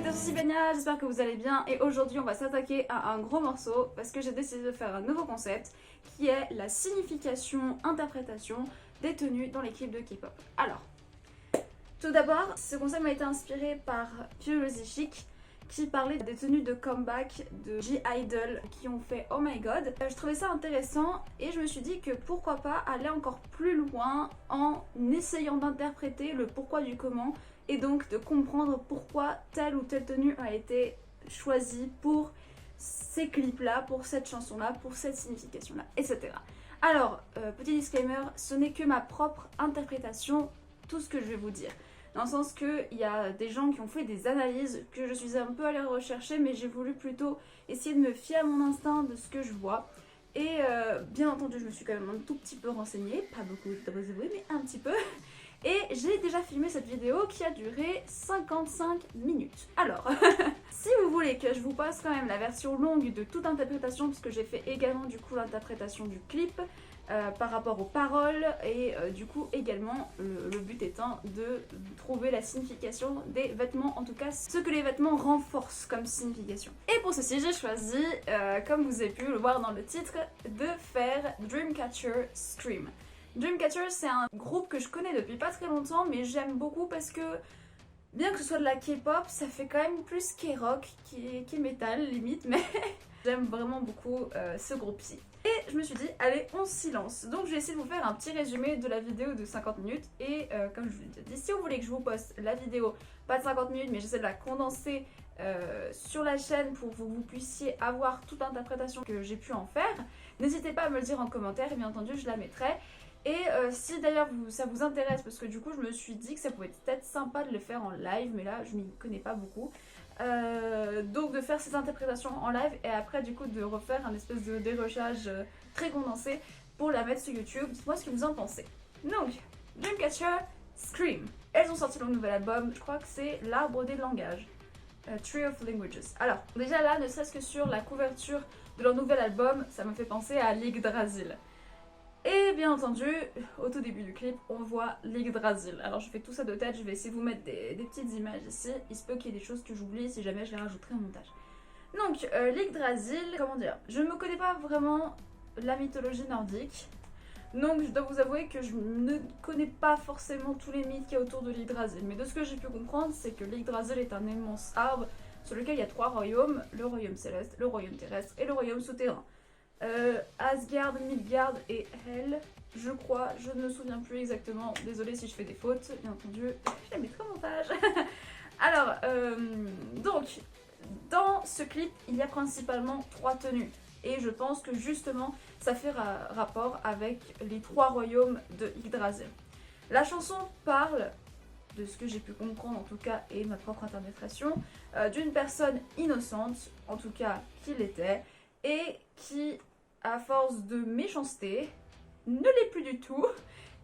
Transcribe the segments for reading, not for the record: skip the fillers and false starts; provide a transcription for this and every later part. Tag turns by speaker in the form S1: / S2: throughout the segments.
S1: les Sibénia, j'espère que vous allez bien et aujourd'hui on va s'attaquer à un gros morceau parce que j'ai décidé de faire un nouveau concept qui est la signification, interprétation des tenues dans les clips de K-pop. Alors, tout d'abord, ce concept m'a été inspiré par Curiosity Chic qui parlait des tenues de comeback de G-Idol qui ont fait Oh My God. Je trouvais ça intéressant et je me suis dit que pourquoi pas aller encore plus loin en essayant d'interpréter le pourquoi du comment et donc de comprendre pourquoi telle ou telle tenue a été choisie pour ces clips-là, pour cette chanson-là, pour cette signification-là, etc. Alors, petit disclaimer, ce n'est que ma propre interprétation, tout ce que je vais vous dire. Dans le sens qu'il y a des gens qui ont fait des analyses que je suis un peu allée rechercher, mais j'ai voulu plutôt essayer de me fier à mon instinct de ce que je vois. Et bien entendu, je me suis quand même un tout petit peu renseignée, pas beaucoup, mais un petit peu. Et j'ai déjà filmé cette vidéo qui a duré 55 minutes. Alors, si vous voulez que je vous passe quand même la version longue de toute interprétation, parce que j'ai fait également du coup l'interprétation du clip, par rapport aux paroles et du coup également le but étant de trouver la signification des vêtements, en tout cas ce que les vêtements renforcent comme signification. Et pour ceci j'ai choisi, comme vous avez pu le voir dans le titre, de faire Dreamcatcher Scream. Dreamcatcher c'est un groupe que je connais depuis pas très longtemps mais j'aime beaucoup parce que bien que ce soit de la K-pop, ça fait quand même plus K-rock qui est métal limite, mais j'aime vraiment beaucoup ce groupe-ci. Et je me suis dit, allez, on se lance. Donc je vais essayer de vous faire un petit résumé de la vidéo de 50 minutes. Et comme je vous l'ai dit, si vous voulez que je vous poste la vidéo, pas de 50 minutes, mais j'essaie de la condenser sur la chaîne pour que vous puissiez avoir toute l'interprétation que j'ai pu en faire, n'hésitez pas à me le dire en commentaire et bien entendu je la mettrai. Et si d'ailleurs ça vous intéresse, parce que du coup je me suis dit que ça pouvait être peut-être sympa de le faire en live, mais là je m'y connais pas beaucoup. Donc de faire ces interprétations en live et après du coup de refaire un espèce de dérochage très condensé pour la mettre sur YouTube. Dites-moi ce que vous en pensez. Donc, Dreamcatcher Scream. Elles ont sorti leur nouvel album, je crois que c'est L'arbre des langages. Tree of Languages. Alors, déjà là, ne serait-ce que sur la couverture de leur nouvel album, ça me fait penser à Yggdrasil. Et bien entendu, au tout début du clip, on voit Yggdrasil. Alors je fais tout ça de tête, je vais essayer de vous mettre des petites images ici. Il se peut qu'il y ait des choses que j'oublie, si jamais je les rajouterai au montage. Donc, Yggdrasil, comment dire, je ne me connais pas vraiment la mythologie nordique. Donc je dois vous avouer que je ne connais pas forcément tous les mythes qu'il y a autour de Yggdrasil. Mais de ce que j'ai pu comprendre, c'est que Yggdrasil est un immense arbre sur lequel il y a 3 royaumes. Le royaume céleste, le royaume terrestre et le royaume souterrain. Asgard, Midgard et Hel, je crois, je ne me souviens plus exactement, désolée si je fais des fautes, bien entendu, je les mettrai au montage. Alors, donc, dans ce clip, il y a principalement 3 tenues, et je pense que justement, ça fait rapport avec les 3 royaumes de Yggdrasil. La chanson parle, de ce que j'ai pu comprendre en tout cas, et ma propre interprétation, d'une personne innocente, en tout cas qui l'était, et qui, à force de méchanceté, ne l'est plus du tout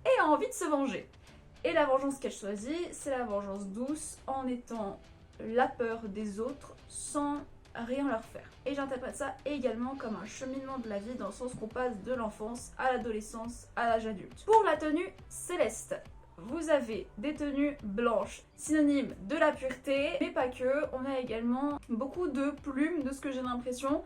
S1: et a envie de se venger. Et la vengeance qu'elle choisit, c'est la vengeance douce en étant la peur des autres sans rien leur faire. Et j'interprète ça également comme un cheminement de la vie dans le sens qu'on passe de l'enfance à l'adolescence à l'âge adulte. Pour la tenue céleste, vous avez des tenues blanches, synonyme de la pureté, mais pas que, on a également beaucoup de plumes de ce que j'ai l'impression,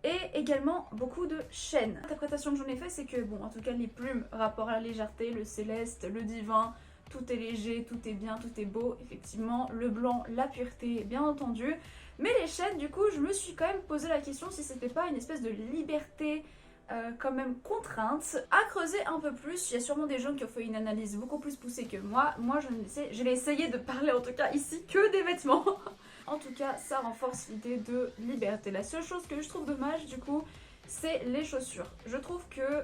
S1: et également beaucoup de chaînes. L'interprétation que j'en ai fait, c'est que, bon, en tout cas les plumes, rapport à la légèreté, le céleste, le divin, tout est léger, tout est bien, tout est beau, effectivement, le blanc, la pureté, bien entendu. Mais les chaînes, du coup, je me suis quand même posé la question si c'était pas une espèce de liberté quand même contrainte. À creuser un peu plus, il y a sûrement des gens qui ont fait une analyse beaucoup plus poussée que moi. Moi, je l'ai essayé de parler en tout cas ici que des vêtements. En tout cas, ça renforce l'idée de liberté. La seule chose que je trouve dommage, du coup, c'est les chaussures. Je trouve que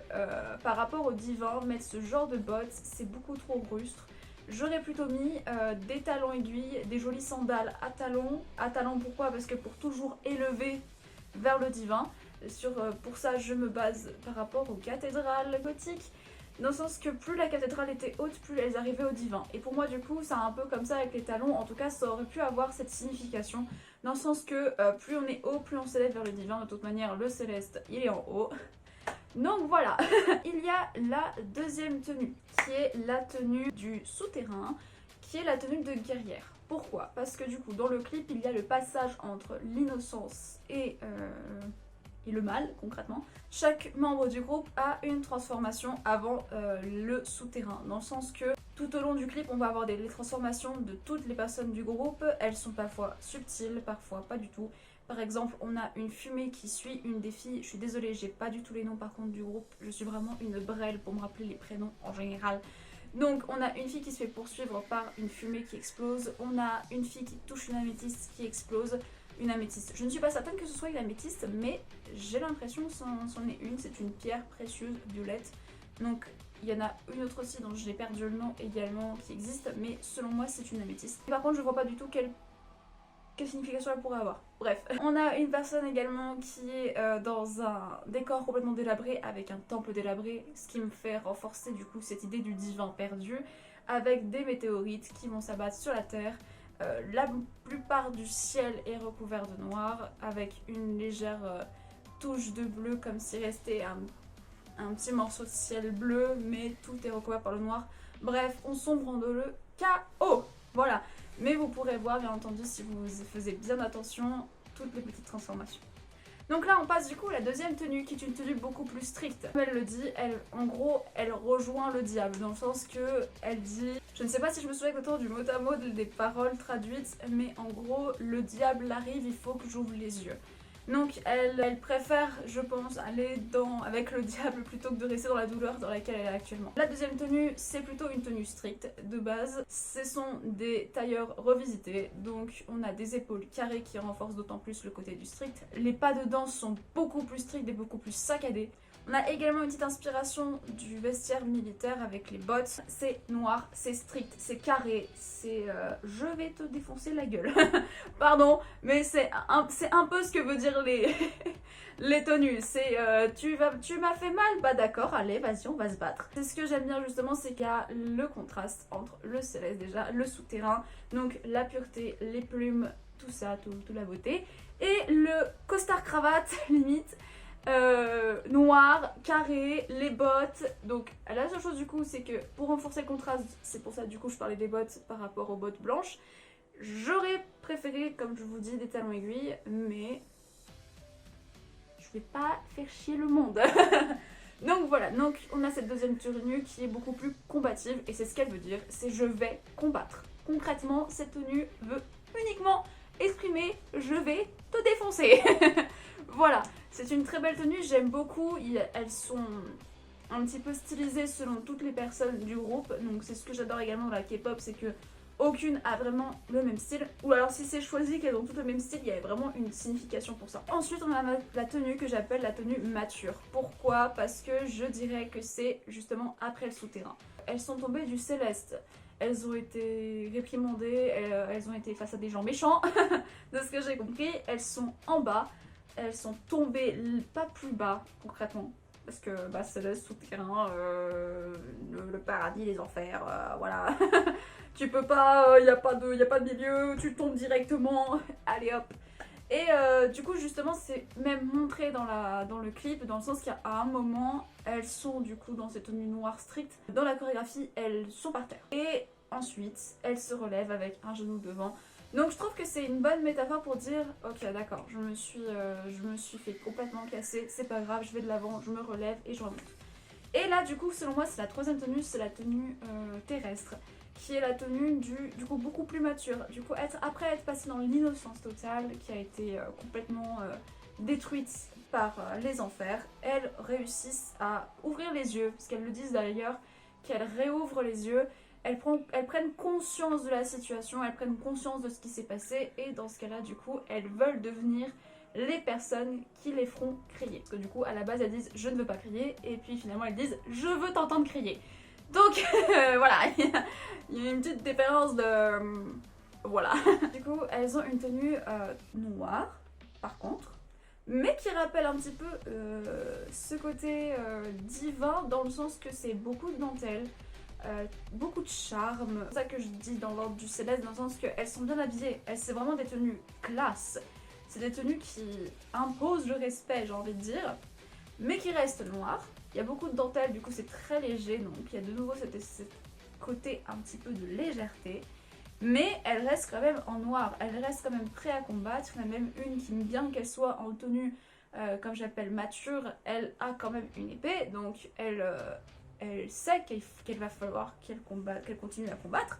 S1: par rapport au divin, mettre ce genre de bottes, c'est beaucoup trop rustre. J'aurais plutôt mis des talons aiguilles, des jolies sandales à talons. À talons pourquoi? Parce que pour toujours élever vers le divin. Pour ça, je me base par rapport aux cathédrales gothiques. Dans le sens que plus la cathédrale était haute, plus elles arrivaient au divin. Et pour moi du coup c'est un peu comme ça avec les talons, en tout cas ça aurait pu avoir cette signification. Dans le sens que plus on est haut, plus on s'élève vers le divin. De toute manière le céleste il est en haut. Donc voilà. Il y a la deuxième tenue qui est la tenue du souterrain, qui est la tenue de guerrière. Pourquoi? Parce que du coup dans le clip il y a le passage entre l'innocence et le mal concrètement. Chaque membre du groupe a une transformation avant le souterrain, dans le sens que tout au long du clip on va avoir les transformations de toutes les personnes du groupe. Elles sont parfois subtiles, parfois pas du tout. Par exemple, on a une fumée qui suit une des filles. Je suis désolée, j'ai pas du tout les noms par contre du groupe. Je suis vraiment une brêle pour me rappeler les prénoms en général. Donc on a une fille qui se fait poursuivre par une fumée qui explose. On a une fille qui touche une améthyste qui explose. Une améthyste. Je ne suis pas certaine que ce soit une améthyste, mais j'ai l'impression que c'en est une. C'est une pierre précieuse violette. Donc il y en a une autre aussi dont j'ai perdu le nom également qui existe, mais selon moi c'est une améthyste. Par contre je vois pas du tout quelle signification elle pourrait avoir. Bref, on a une personne également qui est dans un décor complètement délabré avec un temple délabré, ce qui me fait renforcer du coup cette idée du divin perdu, avec des météorites qui vont s'abattre sur la terre. La plupart du ciel est recouvert de noir avec une légère touche de bleu comme s'il restait un petit morceau de ciel bleu, mais tout est recouvert par le noir. Bref, on sombre dans le chaos. Voilà. Mais vous pourrez voir bien entendu si vous faisiez bien attention toutes les petites transformations. Donc là on passe du coup à la deuxième tenue qui est une tenue beaucoup plus stricte. Comme elle le dit, en gros elle rejoint le diable dans le sens que elle dit, je ne sais pas si je me souviens exactement du mot à mot des paroles traduites, mais en gros le diable arrive, il faut que j'ouvre les yeux. Donc elle préfère, je pense, aller avec le diable plutôt que de rester dans la douleur dans laquelle elle est actuellement. La deuxième tenue, c'est plutôt une tenue stricte de base. Ce sont des tailleurs revisités, donc on a des épaules carrées qui renforcent d'autant plus le côté du strict. Les pas de danse sont beaucoup plus stricts et beaucoup plus saccadés. On a également une petite inspiration du vestiaire militaire avec les bottes. C'est noir, c'est strict, c'est carré, c'est je vais te défoncer la gueule. Pardon, mais c'est un peu ce que veut dire les tenues. C'est tu m'as fait mal, bah d'accord, allez, vas-y, on va se battre. C'est ce que j'aime bien justement, c'est qu'il y a le contraste entre le céleste déjà, le souterrain, donc la pureté, les plumes, tout ça, toute la beauté, et le costard cravate limite. Noir, carré, les bottes. Donc la seule chose du coup c'est que pour renforcer le contraste, c'est pour ça du coup je parlais des bottes par rapport aux bottes blanches. J'aurais préféré, comme je vous dis, des talons aiguilles, mais je vais pas faire chier le monde. Donc voilà, donc on a cette deuxième tenue qui est beaucoup plus combative et c'est ce qu'elle veut dire, c'est je vais combattre. Concrètement, cette tenue veut uniquement exprimer je vais te défoncer. Voilà, c'est une très belle tenue, j'aime beaucoup, elles sont un petit peu stylisées selon toutes les personnes du groupe, donc c'est ce que j'adore également dans la K-pop, c'est que aucune a vraiment le même style, ou alors si c'est choisi qu'elles ont toutes le même style, il y a vraiment une signification pour ça. Ensuite on a la tenue que j'appelle la tenue mature. Pourquoi? Parce que je dirais que c'est justement après le souterrain. Elles sont tombées du céleste. Elles ont été réprimandées, elles ont été face à des gens méchants, de ce que j'ai compris. Elles sont en bas, elles sont tombées pas plus bas concrètement. Parce que bah, c'est le souterrain, le paradis, les enfers, voilà. Tu peux pas, y a pas de milieu, tu tombes directement, allez hop. Et du coup justement c'est même montré dans le clip, dans le sens qu'à un moment elles sont du coup dans ces tenues noires strictes. Dans la chorégraphie elles sont par terre. Et ensuite elles se relèvent avec un genou devant. Donc je trouve que c'est une bonne métaphore pour dire ok d'accord, je me suis fait complètement casser, c'est pas grave, je vais de l'avant, je me relève et je remonte. Et là du coup selon moi c'est la troisième tenue, c'est la tenue terrestre, qui est la tenue du coup beaucoup plus mature. Du coup après être passée dans l'innocence totale qui a été complètement détruite par les enfers, elles réussissent à ouvrir les yeux, parce qu'elles le disent d'ailleurs, qu'elles réouvrent les yeux. Elles prennent conscience de la situation, elles prennent conscience de ce qui s'est passé et dans ce cas-là, du coup, elles veulent devenir les personnes qui les feront crier. Parce que du coup, à la base, elles disent « je ne veux pas crier » et puis finalement, elles disent « je veux t'entendre crier ». Donc voilà, il y a une petite différence de... voilà. Du coup, elles ont une tenue noire, par contre, mais qui rappelle un petit peu ce côté divin dans le sens que c'est beaucoup de dentelle. Beaucoup de charme, c'est ça que je dis dans l'ordre du céleste, dans le sens qu'elles sont bien habillées, c'est vraiment des tenues classe, c'est des tenues qui imposent le respect j'ai envie de dire, mais qui restent noires. Il y a beaucoup de dentelle, du coup c'est très léger, donc il y a de nouveau cet côté un petit peu de légèreté. mais elle reste quand même en noir, elle reste quand même prête à combattre. Il y en a même une qui, bien qu'elle soit en tenue, comme j'appelle mature, elle a quand même une épée, donc elle sait qu'elle va falloir qu'elle continue à combattre.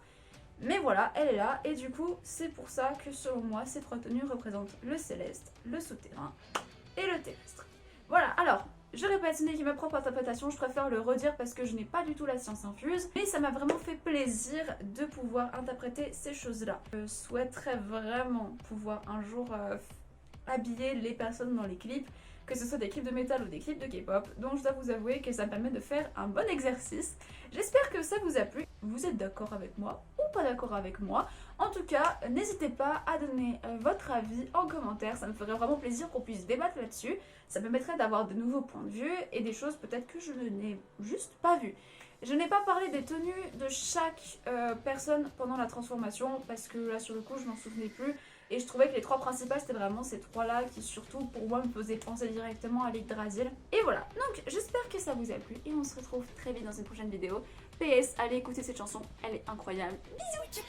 S1: Mais voilà, elle est là, et du coup, c'est pour ça que selon moi, ces trois tenues représentent le céleste, le souterrain et le terrestre. Voilà, alors, je répète, ce n'est que ma propre interprétation, je préfère le redire parce que je n'ai pas du tout la science infuse, mais ça m'a vraiment fait plaisir de pouvoir interpréter ces choses-là. Je souhaiterais vraiment pouvoir un jour habiller les personnes dans les clips, que ce soit des clips de métal ou des clips de K-pop, donc je dois vous avouer que ça me permet de faire un bon exercice. J'espère que ça vous a plu. Vous êtes d'accord avec moi ou pas d'accord avec moi? En tout cas, n'hésitez pas à donner votre avis en commentaire, ça me ferait vraiment plaisir qu'on puisse débattre là-dessus. Ça me permettrait d'avoir de nouveaux points de vue et des choses peut-être que je n'ai juste pas vues. Je n'ai pas parlé des tenues de chaque personne pendant la transformation parce que là sur le coup je m'en souvenais plus. Et je trouvais que les trois principales c'était vraiment ces trois-là qui surtout pour moi me faisaient penser directement à l'Yggdrasil. Et voilà, donc j'espère que ça vous a plu et on se retrouve très vite dans une prochaine vidéo. PS, allez écouter cette chanson, elle est incroyable. Bisous.